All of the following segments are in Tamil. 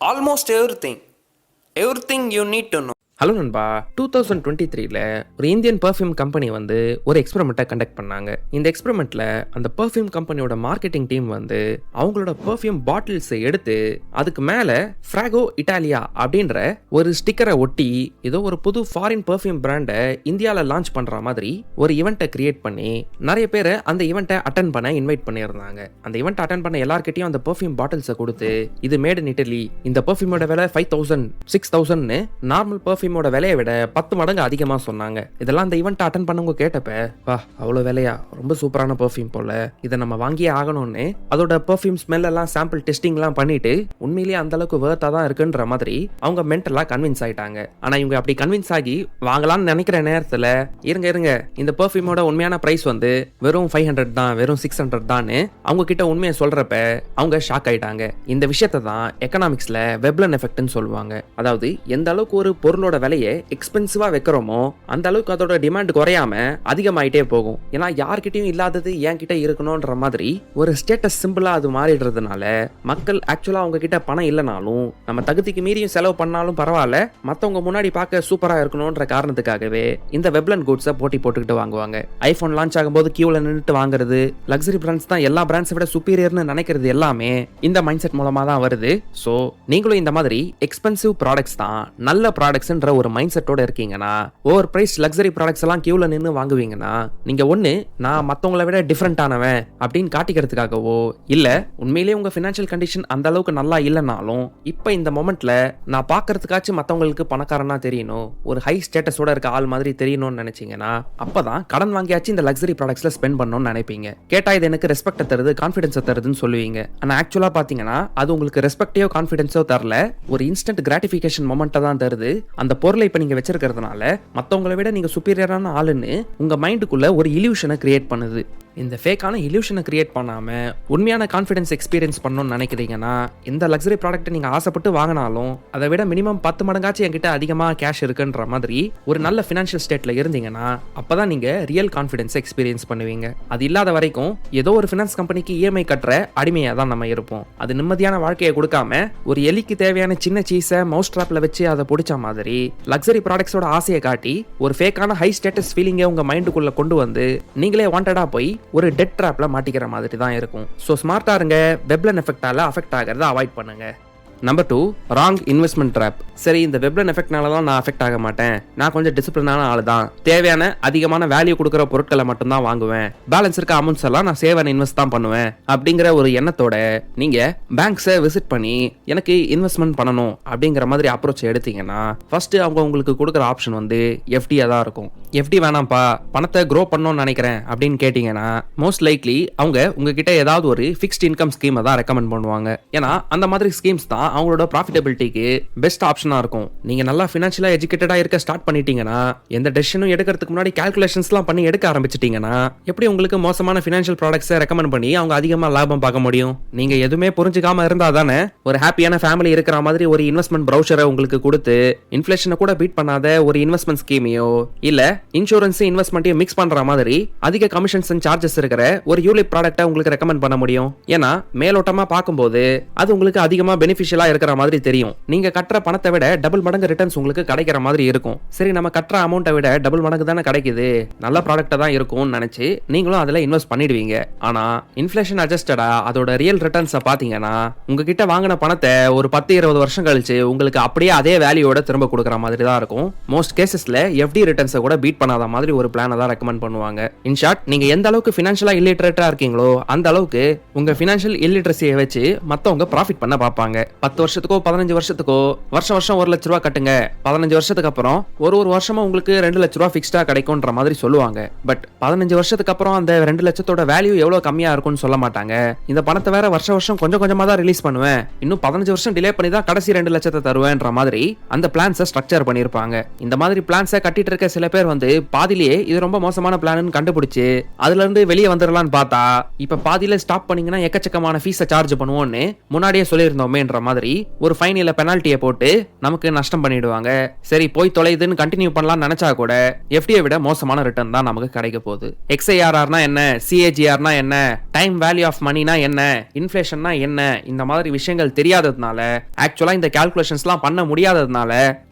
almost everything you need to know. Hello நண்பா, 2023ல் ஒரு இந்தியன் பர்ஃப்யூம் கம்பெனி வந்து ஒரு எக்ஸ்பெரிமெண்ட்டை கண்டக்ட் பண்ணாங்க. இந்த எக்ஸ்பெரிமெண்ட்டில் அந்த பர்ஃப்யூம் கம்பெனியோட மார்க்கெட்டிங் டீம் வந்து அவங்களோட பர்ஃப்யூம் பாட்டில்ஸை எடுத்து அதுக்கு மேலே ஃப்ராகோ இட்டாலியா அப்படின்ற ஒரு ஸ்டிக்கரை ஒட்டி ஏதோ ஒரு புது ஃபாரின் பர்ஃப்யூம் பிராண்டை இந்தியாவில் லான்ச் பண்ணுற மாதிரி ஒரு ஈவெண்ட்டை கிரியேட் பண்ணி நிறைய பேர் அந்த ஈவெண்ட்டை அட்டன் பண்ண இன்வைட் பண்ணியிருந்தாங்க. அந்த ஈவெண்ட் அட்டன் பண்ண எல்லார்கிட்டையும் அந்த பர்ஃப்யூம் பாட்டில்ஸை கொடுத்து இது மேட் இன் இட்டலி, இந்த பர்ஃப்யூமோட விலை 5,000 6,000ன்னு நார்மல் பர்ஃப்யூம் விலையை விட 10 மடங்கு அதிகமா சொன்னாங்க. இதெல்லாம் அந்த ஈவெண்ட் அட்டன் பண்ணவங்க கேட்டப்ப, வா அவ்வளவு விலையா, ரொம்ப சூப்பரான பர்ஃப்யூம் போல, இதை நம்ம வாங்கியே ஆகணும்னு அதோட பர்ஃப்யூம் ஸ்மெல் எல்லாம் சாம்பிள் டெஸ்டிங் எல்லாம் பண்ணிட்டு உண்மையிலேயே அந்த அளவுக்கு வேர்த்தா தான் இருக்குன்ற மாதிரி அவங்க மென்டலா கன்வின்ஸ் ஆயிட்டாங்க. ஆனா இவங்க அப்படி கன்வின்ஸ் ஆகி வாங்கலாம்னு நினைக்கிற நேரத்துல இருங்க இந்த பர்ஃப்யூமோட உண்மையான பிரைஸ் வந்து வெறும் 500 தான், வெறும் 600 தான் அவங்க கிட்ட உண்மையை சொல்றப்ப அவங்க ஷாக் ஆயிட்டாங்க. இந்த விஷயத்தை தான் எக்கனாமிக்ஸ்ல வெப்லன் எஃபெக்ட்னு சொல்லுவாங்க. அதாவது எந்த அளவுக்கு ஒரு பொருளோட விலையை எக்ஸ்பென்சிவா வைக்கிறோமோ அந்த அளவுக்கு அதோட டிமாண்ட் குறையாம அதிகமாயிட்டே போகும். ஏன்னா யார்கிட்டயும் இல்லாதது என்கிட்ட இருக்கணும்ன்ற மாதிரி ஒரு ஸ்டேட்டஸ் சிம்பிளா அது மாறிடுறதுனால மக்கள் ஆக்சுவலா அவங்க கிட்ட பணம் இல்லைனாலும் நம்ம தகுதிக்கு மீறியும் செலவு பண்ணாலும் பரவாயில்ல, மத்தவங்க முன்னாடி பார்க்க சூப்பரா இருக்கணும்ன்ற காரணத்துக்காகவே இந்த வெப்லன் கூட்ஸை போட்டி போட்டுக்கிட்டு வாங்குவாங்க. ஐபோன் லான்ச் ஆகும்போது கியூல நின்றுட்டு வாங்குறது, லக்ஸரி பிராண்ட்ஸ் தான் எல்லா பிராண்ட்ஸை விட சுப்பீரியர்னு நினைக்கிறது எல்லாமே இந்த மைண்ட் செட் மூலமா தான் வருது. சோ நீங்களும் இந்த மாதிரி எக்ஸ்பென்சிவ் ப்ராடக்ட்ஸ் தான் நல்ல ப்ராடக்ட்ஸ்ன்ற ஒரு மைண்ட் செட்டோட இருக்கீங்கன்னா, ஓவர் பிரைஸ் லக்ஸரி ப்ராடக்ட்ஸ் எல்லாம் கியூல நின்று வாங்குவீங்கன்னா, நீங்க ஒண்ணு நான் மத்தவங்களை விட டிஃபரெண்ட் ஆனவன் அப்படின்னு காட்டிக்கிறதுக்காகவோ, இல்ல உண்மையிலேயே உங்க பினான்சியல் கண்டிஷன் அந்த அளவுக்கு நல்லா இல்லைனாலும் இப்ப இந்த மொமெண்ட்ல நான் பாக்குறதுக்காச்சும் மத்தவங்களுக்கு பணக்காரனா தெரியணும், ஒரு ஹை ஸ்டேட்டஸோட இருக்க ஆள் மாதிரி தெரியணும்னு நினைச்சீங்கன்னா, அப்பதான் கடன் வாங்கியாச்சு இந்த லக்ஸரி ப்ராடக்ட்ஸ்ல ஸ்பெண்ட் பண்ணணும்னு நினைப்பீங்க. கேட்டா இது எனக்கு ரெஸ்பெக்ட் தருது, கான்ஃபிடன்ஸ் தருதுன்னு சொல்லுவீங்க. ஆனா ஆக்சுவலா பாத்தீங்கன்னா அது உங்களுக்கு ரெஸ்பெக்டையோ கான்ஃபிடன்ஸோ தரல, ஒரு இன்ஸ்டன்ட் கிராட்டிஃபிகேஷன் மொமெண்ட்டை தான் தருது. அந்த பொருளை இப்ப நீங்க வச்சிருக்கிறதுனால மத்தவங்களை விட நீங்க சுப்பீரியரான ஆளுன்னு உங்க மைண்டுக்குள்ள ஒரு இல்யூஷனை கிரியேட் பண்ணுது. இந்த ஃபேக்கான இல்யூஷனை கிரியேட் பண்ணாம உண்மையான கான்ஃபிடன்ஸ் எக்ஸ்பீரியன்ஸ் பண்ணணும்னு நினைக்கிறீங்கன்னா, இந்த லக்ஸரி ப்ராடக்ட்டை நீங்க ஆசைப்பட்டு வாங்கினாலும் அதை விட மினிமம் 10 மடங்காச்சும் என்கிட்ட அதிகமாக கேஷ் இருக்குன்ற மாதிரி ஒரு நல்ல ஃபினான்ஷியல் ஸ்டேட்ல இருந்தீங்கன்னா அப்பதான் நீங்க ரியல் கான்ஃபிடன்ஸ் எக்ஸ்பீரியன்ஸ் பண்ணுவீங்க. அது இல்லாத வரைக்கும் ஏதோ ஒரு ஃபினான்ஸ் கம்பெனிக்கு இஎம்ஐ கட்டுற அடிமையா தான் நம்ம இருப்போம். அது நிம்மதியான வாழ்க்கையை கொடுக்காம ஒரு எலிக்கு தேவையான சின்ன சீஸை மவுஸ் ட்ராப்ல வச்சு அதை பிடிச்ச மாதிரி லக்ஸரி ப்ராடக்ட்ஸோட ஆசையை காட்டி ஒரு ஃபேக்கான ஹை ஸ்டேட்டஸ் ஃபீலிங்கை உங்க மைண்டுக்குள்ள கொண்டு வந்து நீங்களே வாண்டடா போய் ஒரு டெட் ட்ராப்ல மாட்டிக்கிற மாதிரி தான் இருக்கும். ஸோ ஸ்மார்ட்டா இருங்க, வெப்லன் எஃபெக்டால அஃபெக்ட் ஆகிறத அவாய்ட் பண்ணுங்க. Number 2, wrong investment drop. சரி, இந்த வெப்லன் எஃபெக்ட்னால தான் நான் அஃபெக்ட் ஆக மாட்டேன், நான் கொஞ்சம் டிசிப்ளினான ஆள் தான், தேவையான அதிகமான வேல்யூ கொடுக்குற பொருட்களை மட்டும் தான் வாங்குவேன், பேலன்ஸ் இருக்க அமௌண்ட்ஸ் எல்லாம் நான் சேவ் அண்ட் இன்வெஸ்ட் தான் பண்ணுவேன் அப்படிங்கிற ஒரு எண்ணத்தோட நீங்க பேங்க்ஸை விசிட் பண்ணி எனக்கு இன்வெஸ்ட்மெண்ட் பண்ணணும் அப்படிங்கிற மாதிரி அப்ரோச் எடுத்தீங்கன்னா, ஃபர்ஸ்ட் அவங்க உங்களுக்கு கொடுக்குற ஆப்ஷன் வந்து எஃப்டியா தான் இருக்கும். எஃப்டி வேணாம்ப்பா, பணத்தை க்ரோ பண்ணணும்னு நினைக்கிறேன் அப்படின்னு கேட்டீங்கன்னா மோஸ்ட் லைக்லி அவங்க உங்ககிட்ட ஏதாவது ஒரு ஃபிக்ஸ்ட் இன்கம் ஸ்கீமை தான் ரெக்கமெண்ட் பண்ணுவாங்க. ஏன்னா அந்த மாதிரி ஸ்கீம்ஸ் தான் அவங்களோட ப்ராஃபிட்டபிலிட்டிக்கு பெஸ்ட் ஆப்ஷனா இருக்கும். நீங்க நல்லா ஃபினான்ஷியலா எஜுகேட்டடா இருக்க ஸ்டார்ட் பண்ணிட்டீங்கன்னா, எந்த டெசிஷனும் எடுக்கிறதுக்கு முன்னாடி கால்குலேஷன்ஸ்லாம் பண்ணி எடுக்க ஆரம்பிச்சிட்டீங்கன்னா, எப்படி உங்களுக்கு மோசமான ஃபினான்ஷியல் ப்ராடக்ட்ஸை ரெக்கமெண்ட் பண்ணி அவங்க அதிகமா லாபம் பார்க்க முடியும்? நீங்க எதுவுமே புரிஞ்சுக்காம இருந்தா தானே ஒரு ஹாப்பியான ஃபேமிலி இருக்கிற மாதிரி ஒரு இன்வெஸ்ட்மெண்ட் ப்ரௌச்சரை உங்களுக்கு கொடுத்து இன்ஃப்ளேஷனை கூட பீட் பண்ணாத ஒரு இன்வெஸ்ட்மெண்ட் ஸ்கீமையோ இல்ல இன்சூரன்ஸ் இன்வெஸ்ட்மெண்ட்டையும் மிக்ஸ் பண்ற மாதிரி அதிக கமிஷன்ஸ் அண்ட் சார்ஜஸ் இருக்கிற ஒரு யூலிப் ப்ராடக்ட்டை உங்களுக்கு ரெக்கமெண்ட் பண்ண முடியும். ஏன்னா மேலோட்டமா பார்க்கும்போது அது உங்களுக்கு அதிகமா பெனிஃபிஷியலா இருக்கிற மாதிரி தெரியும். நீங்க கட்டுற பணத்தை விட டபுள் மடங்கு ரிட்டர்ன்ஸ் உங்களுக்கு கிடைக்கிற மாதிரி இருக்கும். சரி, நம்ம கட்டுற அமௌண்ட்டை விட டபுள் மடங்கு தானே கிடைக்குது, நல்ல ப்ராடக்ட்டா தான் இருக்கும்னு நினைச்சு நீங்களும் அதுல இன்வெஸ்ட் பண்ணிடுவீங்க. ஆனா இன்ஃப்ளேஷன் அட்ஜஸ்டடா அதோட ரியல் ரிட்டர்ன்ஸை பாத்தீங்கன்னா உங்ககிட்ட வாங்கின பணத்தை ஒரு 10-20 வருஷம் கழிச்சு உங்களுக்கு அப்படியே அதே வேல்யூவோட திரும்ப கொடுக்குற மாதிரி தான் இருக்கும். மோஸ்ட் கேசஸ்ல எஃப்டி ரிட்டர்ன்ஸை கூட பீட் பண்ணாத மாதிரி ஒரு பிளானை தான் ரெக்கமெண்ட் பண்ணுவாங்க. இன் ஷார்ட், நீங்க எந்த அளவுக்கு ஃபினான்ஷியலா இல்லிட்டரேட்டா இருக்கீங்களோ அந்த அளவுக்கு உங்க ஃபினான்ஷியல் இல்லிட்ரஸியை வச்சு மத்தவங்க ப்ராஃபிட் பண்ண பார்ப்பாங்க. 10 வருஷத்துக்கோ 15 வருஷத்துக்கோ வருஷம் 1 லட்ச ரூபா கட்டுங்க, 15 வருஷத்துக்கு அப்புறம் ஒரு வருஷமா உங்களுக்கு 2 லட்ச ரூபா ஃபிக்ஸ்டா கிடைக்கும்ன்ற மாதிரி சொல்லுவாங்க. பட் 15 வருஷத்துக்கு அப்புறம் அந்த 2 லட்சத்தோட வேல்யூ எவ்வளவு கம்மியா இருக்கும்னு சொல்ல மாட்டாங்க. இந்த பணத்தை வேற வருஷம் கொஞ்சம் கொஞ்சமா தான் ரிலீஸ் பண்ணுவேன், இன்னும் 15 வருஷம் டிலே பண்ணி தான் கடைசி 2 லட்சத்தை தருவேன்ற மாதிரி அந்த பிளான்ஸை ஸ்ட்ரக்சர் பண்ணிருப்பாங்க. இந்த மாதிரி பிளான்ஸை கட்டிட்டு இருக்க சில பேர் வந்து பாதிலேயே இது ரொம்ப மோசமான பிளான் கண்டுபிடிச்சு அதுல இருந்து வெளியே வந்துடலாம்னு பார்த்தா இப்ப பாதியில ஸ்டாப் பண்ணீங்கன்னா எக்கச்சக்கமான ஃபீஸை சார்ஜ் பண்ணுவோம்னு முன்னாடியே சொல்லியிருந்தோமேன்ற மாதிரி மாதிரி ஒரு ஃபைன் இல்ல பெனால்ட்டியை போட்டு நமக்கு நஷ்டம் பண்ணிடுவாங்க. சரி போய் தொலைதுன்னு கண்டினியூ பண்ணலாம்னு நினைச்சா கூட எஃப்டியை விட மோசமான ரிட்டர்ன் தான் நமக்கு கிடைக்க போகுது. XIRRனா என்ன, CAGRனா என்ன, டைம் வேல்யூ ஆஃப் மணினா என்ன, இன்ஃப்ளேஷன்னா என்ன, இந்த மாதிரி விஷயங்கள் தெரியாததுனால ஆக்சுவலா இந்த கால்குலேஷன்ஸ்லாம் பண்ண முடியாததுனால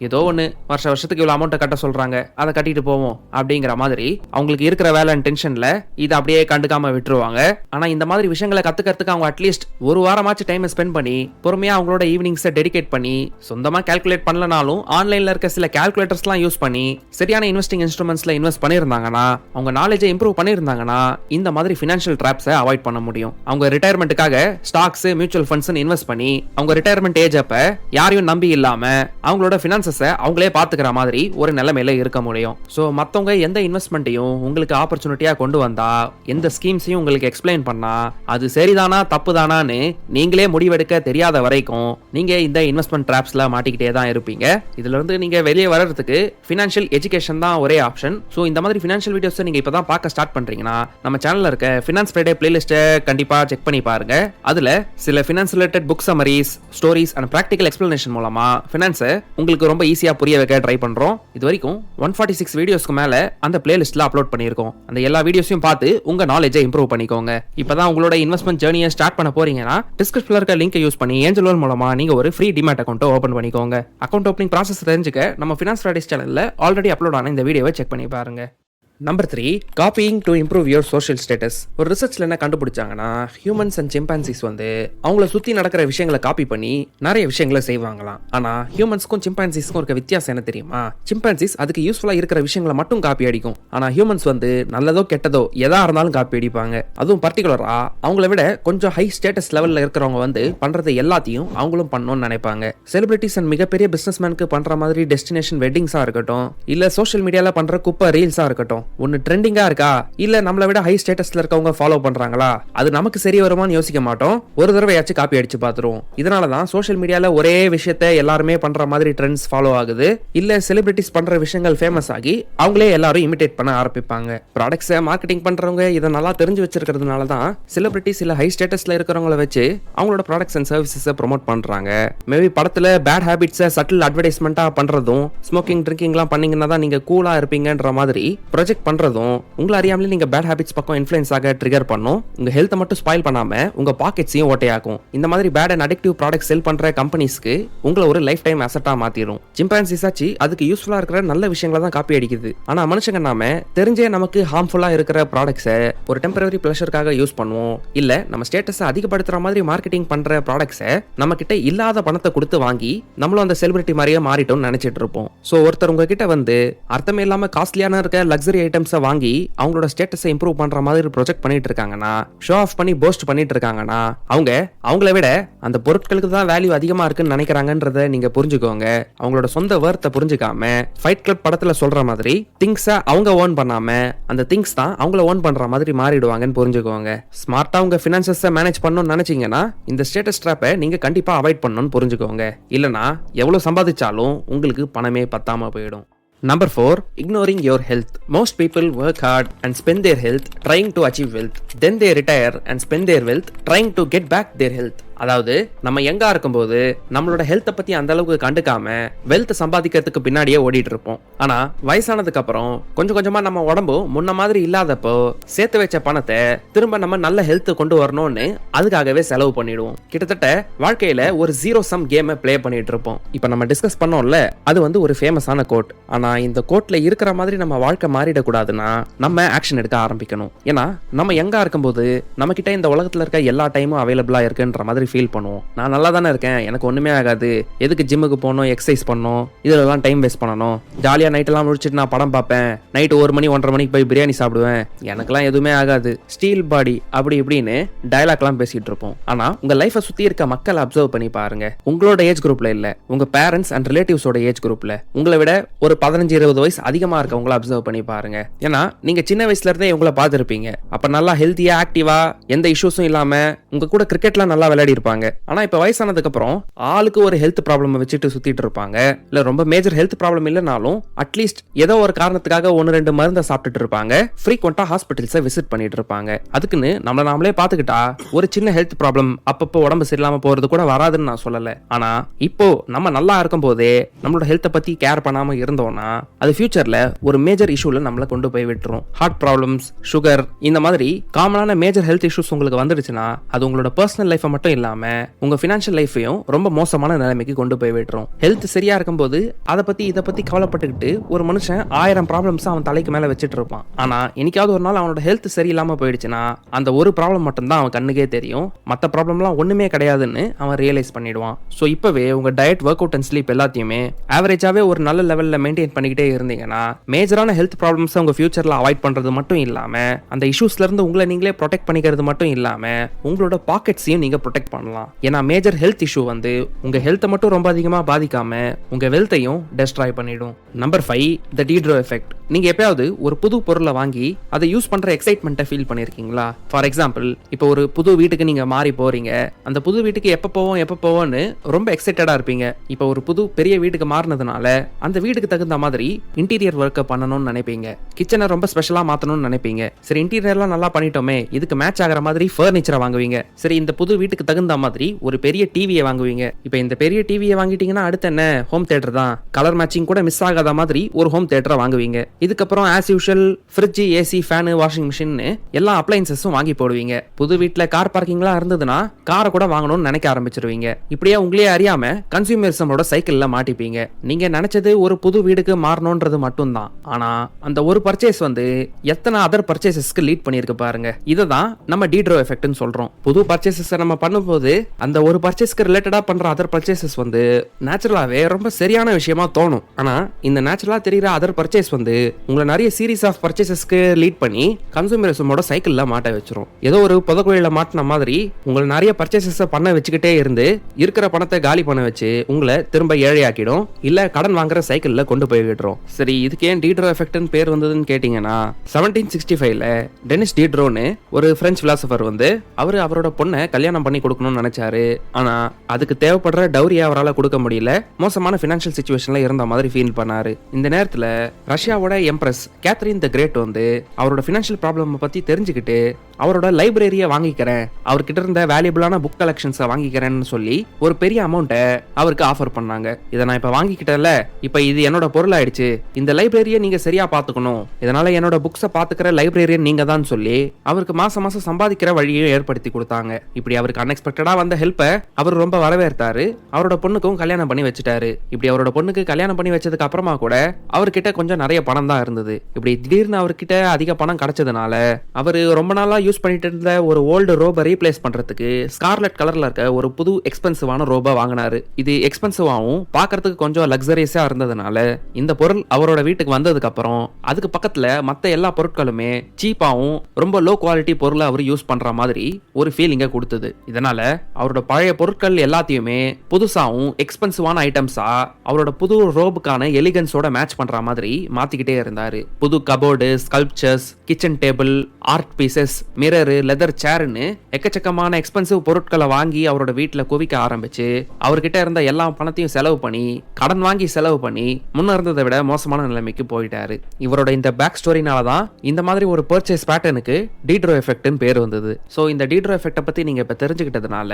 ஏதோ ஒன்று வருஷத்துக்கு இவ்வளோ அமௌண்ட்டை கட்ட சொல்றாங்க, அதை கட்டிட்டு போவோம் அப்படிங்கிற மாதிரி அவங்களுக்கு இருக்கிற வேலை டென்ஷன்ல இதை அப்படியே கண்டுக்காம விட்டுருவாங்க. ஆனா இந்த மாதிரி விஷயங்களை கத்துக்கிறதுக்கு அவங்க அட்லீஸ்ட் ஒரு வாரமாச்சு டைம் ஸ்பெண்ட் பண்ணி பொறுமையா அவங்களோட ஈவினிங்ஸை டெடிகேட் பண்ணி சொந்தமா கால்குலேட் பண்ணலனாலும் ஆன்லைன்ல இருக்க சில கால்குலேட்டர்ஸ்லாம் யூஸ் பண்ணி சரியான இன்வெஸ்டிங் இன்ஸ்ட்ருமெண்ட்ஸ்ல இன்வெஸ்ட் பண்ணியிருந்தாங்கன்னா, அவங்க நாலேஜை இம்ப்ரூவ் பண்ணியிருந்தாங்கன்னா இந்த மாதிரி ஃபினான்ஷியல் ட்ராப்ஸை அவாய்ட் பண்ண முடியும். அவங்க ரிட்டையர்மெண்ட்டுக்காக ஸ்டாக்ஸ், மியூச்சுவல் ஃபண்ட்ஸ் இன்வெஸ்ட் பண்ணி அவங்க ரிட்டையர்மெண்ட் ஏஜ் அப்ப யாரையும் நம்பி இல்லாம அவங்களோட ஃபினான்சஸை அவங்களே பாத்துக்கிற மாதிரி ஒரு நிலைமையில இருக்க முடியும். ஸோ மற்றவங்க எந்த இன்வெஸ்ட்மெண்ட்டையும் உங்களுக்கு ஆப்பர்ச்சுனிட்டியா கொண்டு வந்தா, எந்த ஸ்கீம்ஸையும் உங்களுக்கு எக்ஸ்பிளைன் பண்ணா அது சரிதானா தப்புதானான்னு நீங்களே முடிவெடுக்க தெரியாத வரைக்கும் நீங்க இந்த இன்வெஸ்ட்மெண்ட் ட்ராப்ஸ்ல மாட்டிக்கிட்டே தான் இருப்பீங்க. இதுல இருந்து நீங்க வெளியே வர்றதுக்கு ஃபினான்ஷியல் எஜுகேஷன் தான் ஒரே ஆப்ஷன். ஸோ இந்த மாதிரி ஃபினான்ஷியல் வீடியோஸ் நீங்க இப்பதான் பார்க்க ஸ்டார்ட் பண்றீங்கன்னா நம்ம சேனல்ல இருக்க ஃபினான்ஸ் ஃப்ரைடே பிளேலிஸ்ட்டை கண்டிப்பா செக் பண்ணி பாருங்க. அதுல சில finance related book summaries, stories and practical explanation மூலமா ஃபினான்ஸை உங்களுக்கு ரொம்ப ஈஸியா புரிய வைக்க ட்ரை பண்றோம். இது வரைக்கும் 146 வீடியோஸ்க்கு மேல அந்த பிளேலிஸ்ட்ல அப்லோட் பண்ணியிருக்கோம். அந்த எல்லா வீடியோஸையும் பார்த்து உங்க நாலேஜை இம்ப்ரூவ் பண்ணிக்கோங்க. இப்பதான் உங்களோட இன்வெஸ்ட்மெண்ட் ஜர்னியை ஸ்டார்ட் பண்ண போறீங்கன்னா டிஸ்கிரிப்ஷன்ல இருக்க லிங்கை யூஸ் பண்ணி ஏஞ்சல் லோன் மூலமா நீங்க ஒரு ஃப்ரீ டிமேட் அக்கௌண்ட் ஓபன் பண்ணிக்கோங்க. அக்கௌண்ட் ஓப்பனிங் ப்ராசஸ் தெரிஞ்சுக்க நம்ம ஃபினான்ஸ் ஃப்ரைடேஸ் சேனல்ல ஆல்ரெடி அப்லோட் ஆன இந்த வீடியோவை செக் பண்ணி பாருங்க. Number 3, copying to improve your social status. ஒரு ரிசர்ச்ல என்ன கண்டுபிடிச்சாங்கன்னா, ஹியூமன்ஸ் அண்ட் சிம்பான்சிஸ் அவங்கள சுத்தி நடக்கிற விஷயங்களை காப்பி பண்ணி நிறைய விஷயங்களை செய்வாங்களாம். ஆனா ஹியூமன்ஸ்க்கும் சிம்பான்சிஸ்க்கும் இருக்க வித்தியாசம் என்ன தெரியுமா? சிம்பான்சிஸ் அதுக்கு யூஸ்ஃபுல்லா இருக்கிற விஷயங்களை மட்டும் காப்பி அடிக்கும். ஆனா ஹியூமன்ஸ் நல்லதோ கெட்டதோ எதா இருந்தாலும் காப்பி அடிப்பாங்க. அதுவும் பர்டிகுலரா அவங்கள விட கொஞ்சம் ஹை ஸ்டேட்டஸ் லெவல்ல இருக்கிறவங்க பண்றது எல்லாத்தையும் அவங்களும் பண்ணணும்னு நினைப்பாங்க. செலிபிரிட்டிஸ் அண்ட் மிகப்பெரிய பிசினஸ் மேனுக்கு பண்ற மாதிரி டெஸ்டினேஷன் வெட்டிங்ஸா இருக்கட்டும், இல்ல சோஷியல் மீடியால பண்ற குப்பை ரீல்ஸா இருக்கட்டும், ஒன்னு ட்ரெண்டிங்கா இருக்கா இல்ல நம்மள விட ஹை ஸ்டேட்டஸ்ல இருக்கவங்க ஃபாலோ பண்றாங்களா, அது நமக்கு சரி வருமான்னு யோசிக்க மாட்டோம். ஒரு தடவையாச்சும் காப்பி அடிச்சு பாத்துருவோம். இதனாலதான் சோஷியல் மீடியால ஒரே விஷயத்தை எல்லாருமே பண்ற மாதிரி ட்ரெண்ட்ஸ் ஃபாலோ ஆகுது. இல்ல செலிபிரிட்டிஸ் பண்ற விஷயங்கள் ஃபேமஸ் ஆகி அவங்களே எல்லாரும் இமிடேட் பண்ண ஆரம்பிப்பாங்க. ப்ராடக்ட்ஸை மார்க்கெட்டிங் பண்றவங்க இதை நல்லா தெரிஞ்சு வச்சிருக்கிறதுனால தான் செலிபிரிட்டிஸ் இல்ல ஹை ஸ்டேட்டஸ்ல இருக்கிறவங்கள வச்சு அவங்களோட ப்ராடக்ட்ஸ் அண்ட் சர்வீசஸை ப்ரொமோட் பண்றாங்க. மேபி படத்துல பேட் ஹேபிட்ஸை சட்டில் அட்வர்டைஸ்மெண்டா பண்றதும், ஸ்மோக்கிங் ட்ரிங்கிங்லாம் பண்ணீங்கன்னா தான் நீங்க கூலா இருப்பீங்கன்ற மாதிரி ப்ரொஜெக்ட் பண்றதும் உங்களை அறியாமலே நீங்க பேட் ஹேபிட்ஸ் பக்கம் இன்ஃப்ளூயன்ஸ் ஆக ட்ரிகர் பண்ணும். உங்க ஹெல்த்தை மட்டும் ஸ்பாயில் பண்ணாம உங்க பாக்கெட்ஸையும் ஓட்டையாக்கும். இந்த மாதிரி பேட் அண்ட் அடிக்டிவ் ப்ராடக்ட் செல் பண்ற கம்பெனிஸ்க்கு உங்களை ஒரு லைஃப் டைம் அசெட்டா மாத்திரும். சிம்பான்சிஸ் ஆச்சு அதுக்கு யூஸ்ஃபுல்லா இருக்கிற நல்ல விஷயங்களை தான் காப்பி அடிக்குது. ஆனா மனுஷங்க நாம தெரிஞ்சே நமக்கு ஹார்ம்ஃபுல்லா இருக்கிற ப்ராடக்ட்ஸை ஒரு டெம்பரரி பிளஷருக்காக யூஸ் பண்ணுவோம். இல்ல நம்ம ஸ்டேட்டஸை அதிகப்படுத்துற மாதிரி மார்க்கெட்டிங் பண்ற ப்ராடக்ட்ஸை நம்ம கிட்ட இல்லாத பணத்தை கொடுத்து வாங்கி நம்மளும் அந்த செலிபிரிட்டி மாதிரியே மாறிட்டோம்னு நினைச்சிட்டு இருப்போம். சோ ஒருத்தர் உங்ககிட்ட அர்த்தமே இல்லாம காஸ்ட்லியான இருக்க லக்ஸரி ஐட்டம்ஸை வாங்கி அவங்களோட ஸ்டேட்டஸை இம்ப்ரூவ் பண்ற மாதிரி ப்ரொஜெக்ட் பண்ணிட்டு இருக்காங்கன்னா, ஷோ ஆஃப் பண்ணி போஸ்ட் பண்ணிட்டு இருக்காங்கன்னா, அவங்கள விட அந்த பொருட்களுக்கு தான் வேல்யூ அதிகமா இருக்குன்னு நினைக்கிறாங்கன்றத நீங்க புரிஞ்சுக்கோங்க. அவங்களோட சொந்த வர்த்தை புரிஞ்சுக்காம ஃபைட் கிளப் படத்துல சொல்ற மாதிரி திங்ஸை அவங்க ஓன் பண்ணாம அந்த திங்ஸ் தான் அவங்கள ஓன் பண்ற மாதிரி மாறிடுவாங்கன்னு புரிஞ்சுக்கோங்க. ஸ்மார்ட்டா உங்க ஃபினான்சஸை மேனேஜ் பண்ணணும்னு நினைச்சீங்கன்னா இந்த ஸ்டேட்டஸ் ட்ராப்பை நீங்க கண்டிப்பா அவாய்ட் பண்ணணும்னு புரிஞ்சுக்கோங்க. இல்லனா எவ்வளவு சம்பாதிச்சாலும் உங்களுக்கு பணமே பத்தாம போயிடும். Number 4, ignoring your health. Most people work hard and spend their health trying to achieve wealth. Then they retire and spend their wealth trying to get back their health. அதாவது நம்ம எங்கா இருக்கும்போது நம்மளோட ஹெல்த்தை பத்தி அந்த அளவுக்கு கண்டுக்காம வெல்த் சம்பாதிக்கிறதுக்கு பின்னாடியே ஓடிட்டு இருப்போம். ஆனா வயசானதுக்கு அப்புறம் கொஞ்சம் கொஞ்சமா நம்ம உடம்பு முன்ன மாதிரி இல்லாதப்போ சேர்த்து வச்ச பணத்தை திரும்ப நம்ம நல்ல ஹெல்த் கொண்டு வரணும்னு அதுக்காகவே செலவு பண்ணிடுவோம். கிட்டத்தட்ட வாழ்க்கையில ஒரு ஜீரோ சம் கேமை பிளே பண்ணிட்டு இருப்போம். இப்ப நம்ம டிஸ்கஸ் பண்ணோம்ல, அது ஒரு ஃபேமஸான கோட். ஆனா இந்த கோட்ல இருக்கிற மாதிரி நம்ம வாழ்க்கை மாறிடக்கூடாதுன்னா நம்ம ஆக்ஷன் எடுக்க ஆரம்பிக்கணும். ஏன்னா நம்ம எங்கா இருக்கும்போது நம்ம கிட்ட இந்த உலகத்துல இருக்க எல்லா டைமும் அவைலபிளா இருக்குன்ற மாதிரி ஃபீல் பண்ணுவோம். நான் நல்லா தானே இருக்கேன், எனக்கு ஒண்ணுமே ஆகாது, எதுக்கு ஜிம்முக்கு போகணும், எக்ஸசைஸ் பண்ணணும், இதெல்லாம் டைம் வேஸ்ட் பண்ணணும், ஜாலியா நைட் எல்லாம் முடிச்சுட்டு நான் படம் பார்ப்பேன், நைட் 1 மணி 1:30 மணிக்கு போய் பிரியாணி சாப்பிடுவேன், எனக்கெல்லாம் எதுவுமே ஆகாது, ஸ்டீல் பாடி அப்படி இப்படின்னு டயலாக்லாம் பேசிட்டு இருப்போம். ஆனா உங்க லைஃபை சுத்தி இருக்க மக்களை அப்சர்வ் பண்ணி பாருங்க. உங்களோட ஏஜ் குரூப்ல இல்ல, உங்க பேரண்ட்ஸ் அண்ட் ரிலேட்டிவ்ஸோட ஏஜ் குரூப்ல உங்களை விட ஒரு 15-20 வயசு அதிகமா இருக்கவங்கள அப்சர்வ் பண்ணி பாருங்க. ஏன்னா நீங்க சின்ன வயசுல இருந்தே உங்களை பார்த்துருப்பீங்க. அப்ப நல்லா ஹெல்த்தியா ஆக்டிவா எந்த இஷ்யூஸும் இல்லாம உங்க கூட கிரிக்கெட்லாம் நல்லா விளையாடி இருப்பாங்க. ஆனா இப்ப வயசானதுக்கு அப்புறம் ஆளுக்கு ஒரு ஹெல்த் ப்ராப்ளம் வச்சுட்டு சுத்திட்டு இருப்பாங்க. இல்ல ரொம்ப மேஜர் ஹெல்த் ப்ராப்ளம் இல்லைனாலும் அட்லீஸ்ட் ஏதோ ஒரு காரணத்துக்காக 1-2 மருந்தை சாப்பிட்டுட்டு இருப்பாங்க. ஃப்ரீக்வெண்டா ஹாஸ்பிட்டல்ஸை விசிட் பண்ணிட்டு இருப்பாங்க. அதுக்குன்னு நம்மள நாமளே பாத்துக்கிட்டா ஒரு சின்ன ஹெல்த் ப்ராப்ளம் அப்பப்போ உடம்பு சரியில்லாம போறது கூட வராதுன்னு நான் சொல்லல. ஆனா இப்போ நம்ம நல்லா இருக்கும் போதே நம்மளோட ஹெல்த்தை பத்தி கேர் பண்ணாம இருந்தோம்னா அது ஃபியூச்சர்ல ஒரு மேஜர் இஷ்யூல நம்மள கொண்டு போய் விட்டுரும். ஹார்ட் ப்ராப்ளம்ஸ், சுகர், இந்த மாதிரி காமனான மேஜர் ஹெல்த் இஷ்யூஸ் உங்களுக்கு வந்துடுச்சுன்னா அது உங்களோட பர்சனல் லைஃபை மட்டும் இல்லாம உங்க ஃபினான்ஷியல் லைஃபையும் ரொம்ப மோசமான நிலைமைக்கு கொண்டு போய் விட்டுரும். ஹெல்த் சரியா இருக்கும்போது அதை பத்தி இதை பத்தி கவலைப்பட்டுக்கிட்டு ஒரு மனுஷன் 1000 ப்ராப்ளம்ஸ் அவன் தலைக்கு மேல வச்சுட்டு இருப்பான். ஆனா என்னைக்காவது ஒரு நாள் அவனோட ஹெல்த் சரியில்லாம போயிடுச்சுன்னா அந்த ஒரு ப்ராப்ளம் மட்டும் தான் அவன் கண்ணுக்கே தெரியும். மற்ற ப்ராப்ளம்லாம் ஒண்ணுமே கிடையாதுன்னு அவன் ரியலைஸ் பண்ணிடுவான். ஸோ இப்பவே உங்க diet, work out and sleep எல்லாத்தையுமே ஆவரேஜாவே ஒரு நல்ல லெவல்ல மெயின்டைன் பண்ணிக்கிட்டே இருந்தீங்கன்னா மேஜரான ஹெல்த் ப்ராப்ளம்ஸ் உங்க ஃபியூச்சர்ல அவாய்ட் பண்றது மட்டும் இல்லாம அந்த இஷ்யூஸ்ல இருந்து உங்களை நீங்களே ப்ரொடெக்ட் பண்ணிக்கிறது மட்டும் இல்லாம உங்களோட பாக்கெட்ஸையும் நீங்க ப்ரொடெக்ட் பண்ணலாம். ஏன்னா மேஜர் ஹெல்த் இஷ்யூ வந்து உங்க ஹெல்த்தை மட்டும் ரொம்ப அதிகமா பாதிக்காம உங்க வெல்த்தையும் டெஸ்ட்ராய் பண்ணிடும். நம்பர் 5, த டீட்ரோ எஃபெக்ட். நீங்க எப்பயாவது ஒரு புது பொருளை வாங்கி அதை யூஸ் பண்ற எக்ஸைட்மெண்ட்டை ஃபீல் பண்ணிருக்கீங்களா? ஃபார் எக்ஸாம்பிள், இப்போ ஒரு புது வீட்டுக்கு நீங்க மாறி போறீங்க. அந்த புது வீட்டுக்கு எப்ப போவோம்னு ரொம்ப எக்ஸைட்டடா இருப்பீங்க. இப்போ ஒரு புது பெரிய வீட்டுக்கு மாறினதுனால அந்த வீட்டுக்கு தகுந்த மாதிரி இன்டீரியர் ஒர்க்கை பண்ணணும்னு நினைப்பீங்க. கிச்சனை ரொம்ப ஸ்பெஷலா மாத்தணும்னு நினைப்பீங்க. சரி, இன்டீரியர்லாம் நல்லா பண்ணிட்டோமே, இதுக்கு மேட்ச் ஆகிற மாதிரி ஃபர்னிச்சரை வாங்குவீங்க. சரி, இந்த புது வீட்டுக்கு தகுந்த மாதிரி ஒரு பெரிய டிவியை வாங்குவீங்க. இப்போ இந்த பெரிய டிவியை வாங்கிட்டீங்கன்னா அடுத்து என்ன? ஹோம் தியேட்டர் தான். கலர் மேட்சிங் கூட மிஸ் ஆகாத மாதிரி ஒரு ஹோம் தியேட்டரை வாங்குவீங்க. இதுக்கப்புறம் as usual fridge, AC, fan, washing machine எல்லா அப்ளைன்சஸும் வாங்கி போடுவீங்க. புது வீட்டில் கார் பார்க்கிங்லாம் இருந்ததுன்னா காரை கூட வாங்கணும்னு நினைக்க ஆரம்பிச்சிருவீங்க. இப்படியே உங்களே அறியாம கன்சியூமரிசமோட சைக்கிள்ல மாட்டிப்பீங்க. நீங்க நினைச்சது ஒரு புது வீடுக்கு மாறணும்ன்றது மட்டும்தான். ஆனா அந்த ஒரு பர்ச்சேஸ் வந்து எத்தனை அதர் பர்ச்சேசஸ்க்கு லீட் பண்ணிருக்கு பாருங்க. இதை தான் நம்ம டீட்ரோ எஃபெக்ட்னு சொல்றோம். புது பர்ச்சேசஸ் நம்ம பண்ணும்போது அந்த ஒரு பர்ச்சேஸ்க்கு ரிலேட்டடா பண்ற அதர் பர்ச்சேசஸ் வந்து நேச்சுரலாவே ரொம்ப சரியான விஷயமா தோணும். ஆனா இந்த நேச்சுரலா தெரியுற அதர் பர்ச்சேஸ் வந்து உங்களை நிறைய சீரீஸ் ஆஃப் பர்ச்சேசஸ்க்கு லீட் பண்ணி கன்சூமரிசமோட சைக்கிள்ல மாட்ட வச்சிரும். ஏதோ ஒரு புதக்குழியில மாட்டின மாதிரி உங்களை நிறைய பர்ச்சேசஸ் பண்ண வச்சுக்கிட்டே இருந்து இருக்கிற பணத்தை காலி பண்ண வச்சு உங்களை திரும்ப ஏழையாக்கிடும், இல்ல கடன் வாங்குற சைக்கிள்ல கொண்டு போய் விடுறோம். சரி, இதுக்கு ஏன் டீட்ரோ எஃபெக்ட்னு பேர் வந்ததுன்னு கேட்டீங்கன்னா 1765ல டெனிஸ் டீட்ரோன்னு ஒரு பிரெஞ்சு பிலாசபர் வந்து அவரோட பொண்ணை கல்யாணம் பண்ணி கொடுக்கணும்னு நினைச்சாரு. ஆனா அதுக்கு தேவைப்படுற டவுரியை அவரால் கொடுக்க முடியல. மோசமான பினான்சியல் சிச்சுவேஷன்ல இருந்த மாதிரி ஃபீல் பண்ணாரு. இந்த நேரத்துல ரஷ்யாவோட எம்ப்ரஸ் கேத்ரின் தி கிரேட் வந்து அவரோட பினான்சியல் ப்ராப்ளம் பத்தி தெரிஞ்சுக்கிட்டு அவரோட லைப்ரரியை வாங்கிக்கிறேன், அவர்கிட்ட இருந்த வேல்யூபிளான புக் கலெக்ஷன்ஸை வாங்கிக்கிறேன்னு சொல்லி ஒரு பெரிய அமௌண்ட்டை அவருக்கு ஆஃபர் பண்ணாங்க. இதை நான் இப்ப வாங்கிக்கிட்டேன்ல, இப்ப இது என்னோட பொருள் ஆயிடுச்சு, இந்த லைப்ரரியை நீங்க சரியா பாத்துக்கணும், இதனால என்னோட புக்ஸை பாத்துக்கிற லைப்ரரியன் நீங்க தான் சொல்லி அவருக்கு மாசம் மாசம் சம்பாதிக்கிற வழியை ஏற்படுத்தி கொடுத்தாங்க. இப்படி அவருக்கு அன்எக்ஸ்பெக்டடா வந்த ஹெல்ப்பை அவர் ரொம்ப வரவேற்றாரு. அவரோட பொண்ணுக்கும் கல்யாணம் பண்ணி வச்சுட்டாரு. இப்படி அவரோட பொண்ணுக்கு கல்யாணம் பண்ணி வச்சதுக்கு அப்புறமா கூட அவர்கிட்ட கொஞ்சம் நிறைய பணம் தான் இருந்தது. இப்படி திடீர்னு அவர்கிட்ட அதிக பணம் கிடைச்சதுனால அவர் ரொம்ப நாளா யூஸ் பண்ணிட்டு இருந்த ஒரு ஓல்டு ரோபை ரீப்ளேஸ் பண்றதுக்கு ஸ்கார்லெட் கலர்ல இருக்க ஒரு புது எக்ஸ்பென்சிவான ரோபா வாங்கினாரு. இது எக்ஸ்பென்சிவாவும் பார்க்கறதுக்கு கொஞ்சம் லக்ஸரியஸா இருந்ததுனால இந்த பொருள் அவரோட வீட்டுக்கு வந்ததுக்கு அப்புறம் அதுக்கு பக்கத்துல மத்த எல்லா பொருட்களுமே சீப்பாவும் ரொம்ப லோ குவாலிட்டி பொருளை அவர் யூஸ் பண்ற மாதிரி ஒரு ஃபீலிங்கை கொடுத்தது. இதனால அவரோட பழைய பொருட்கள் எல்லாத்தையுமே புதுசாவும் எக்ஸ்பென்சிவான ஐட்டம்ஸா அவரோட புது ரோபுக்கான எலிகன்ஸோட மேட்ச் பண்ற மாதிரி மாத்திக்கிட்டே இருந்தாரு. புது cupboard, sculptures, kitchen table, art pieces, mirror, leather சேர்னு எக்கச்சக்கமான எக்ஸ்பென்சிவ் பொருட்களை வாங்கி அவரோட வீட்டுல குவிக்க ஆரம்பிச்சு அவர்கிட்ட இருந்த எல்லா பணத்தையும் செலவு பண்ணி கடன் வாங்கி செலவு பண்ணி முன்ன இருந்ததை விட மோசமான நிலைமைக்கு போயிட்டாரு. இவரோட இந்த பேக் ஸ்டோரினால தான் இந்த மாதிரி ஒரு பர்ச்சேஸ் பேட்டர்னுக்கு டீட்ரோ எஃபெக்ட்னு பேர் வந்தது. சோ இந்த டீட்ரோ எஃபெக்ட்டை பத்தி நீங்க இப்ப தெரிஞ்சுக்கிட்டதுனால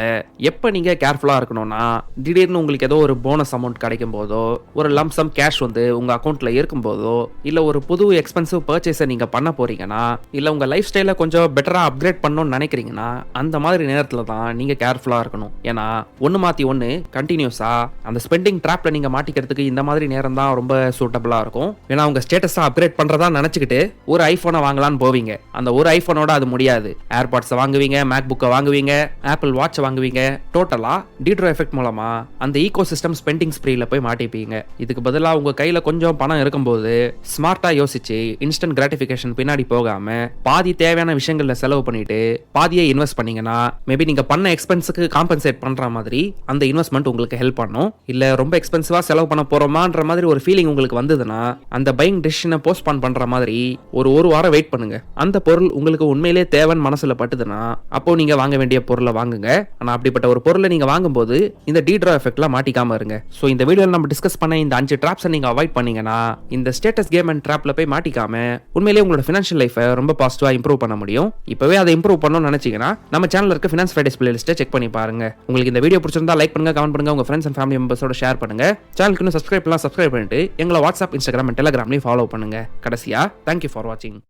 எப்ப நீங்க கேர்ஃபுல்லா இருக்கணும்னா, திடீர்னு உங்களுக்கு ஏதோ ஒரு போனஸ் அமௌண்ட் கிடைக்கும் போதோ, ஒரு லம்சம் கேஷ் வந்து உங்க அக்கௌண்ட்ல இருக்கும் போதோ, இல்ல ஒரு புது எக்ஸ்பென்சிவ் பர்ச்சேஸை நீங்க பண்ண போறீங்கன்னா, இல்ல உங்க லைஃப் ஸ்டைல கொஞ்சம் பெட்டரா அப்கிரேட் பண்ணணும்னு நினைக்கிறீங்கன்னா அந்த மாதிரி நேரத்துல தான் நீங்க கேர்ஃபுல்லா இருக்கணும். ஏன்னா ஒன்னு மாத்தி ஒன்னு கண்டினியூஸா அந்த ஸ்பெண்டிங் ட்ராப்ல நீங்க மாட்டிக்கிறதுக்கு இந்த மாதிரி நேரம் தான் ரொம்ப சூட்டபிளா இருக்கும். ஏன்னா உங்க ஸ்டேட்டஸை அப்கிரேட் பண்றதா நினைச்சுக்கிட்டு ஒரு ஐபோனை வாங்கலாம்னு போவீங்க. அந்த ஒரு ஐபோனோட அது முடியாது. ஏர்பாட்ஸை வாங்குவீங்க, மேக் புக்கை வாங்குவீங்க, ஆப்பிள் வாட்ச் வாங்குவீங்க. டோட்டலா டீட்ரோ எஃபெக்ட் மூலமா அந்த ஈகோ சிஸ்டம் ஸ்பெண்டிங் ஸ்ப்ரீல போய் மாட்டிப்பீங்க. இதுக்கு பதிலா உங்க கையில கொஞ்சம் பணம் இருக்கும்போது ஸ்மார்ட்டா யோசிச்சு இன்ஸ்டன்ட் கிராட்டிஃபிகேஷன் பின்னாடி போகாம பாதி தேவையான விஷயங்கள்ல செலவு பண்ணிட்டு பாதியை இன்வெஸ்ட் பண்ணீங்கன்னா மேபி நீங்க பண்ண எக்ஸ்பென்ஸுக்கு காம்பன்சேட் பண்ற மாதிரி அந்த இன்வெஸ்ட்மெண்ட் உங்களுக்கு ஹெல்ப் பண்ணும். இல்ல ரொம்ப எக்ஸ்பென்சிவா செலவு பண்ண போறோமான்ற மாதிரி ஒரு ஃபீலிங் உங்களுக்கு வந்ததுன்னா அந்த பையிங் டெசிஷனை போஸ்ட்பான் பண்ற மாதிரி ஒரு வாரம் வெயிட் பண்ணுங்க. அந்த பொருள் உங்களுக்கு உண்மையிலே தேவைன்னு மனசுல பட்டுதுன்னா அப்போ நீங்க வாங்க வேண்டிய பொருளை வாங்குங்க. ஆனால் அப்படிப்பட்ட ஒரு பொருளை நீங்கள் வாங்கும்போது இந்த டீட்ரா எஃபெக்ட்லாம் மாட்டிக்காம இருங்க. ஸோ இந்த வீடியோவில் நம்ம டிஸ்கஸ் பண்ண இந்த 5 ட்ராப்ஸை நீங்கள் அவாய்ட் பண்ணீங்கன்னா இந்த ஸ்டேட்டஸ் கேம் அண்ட் ட்ராப்ல போய் மாட்டிக்காம உண்மையிலேயே உங்களோட ஃபினான்ஷியல் லைஃபை ரொம்ப பாசிட்டிவாக இம்ப்ரூவ் பண்ண முடியும். இப்போவே அதை இம்ப்ரூவ் பண்ணணும்னு நினைச்சீங்கன்னா நம்ம சேனல் இருக்க ஃபினான்ஸ் ஃப்ரைடேஸ் பிளேலிஸ்ட்டை செக் பண்ணி பாருங்க. உங்களுக்கு இந்த வீடியோ பிடிச்சிருந்தா லைக் பண்ணுங்க, கமெண்ட் பண்ணுங்க, உங்க ஃப்ரெண்ட்ஸ் அண்ட் ஃபேமிலி மெம்பர்ஸோட ஷேர் பண்ணுங்க. சேனலுக்கு இன்னும் சப்ஸ்கிரைப் பண்ணிட்டு எங்களை வாட்ஸ்அப், இன்ஸ்டாகிராம் அண்ட் டெலிகிராம்லையும் ஃபாலோ பண்ணுங்க. கடைசியா தேங்க்யூ ஃபார் வாட்சிங்.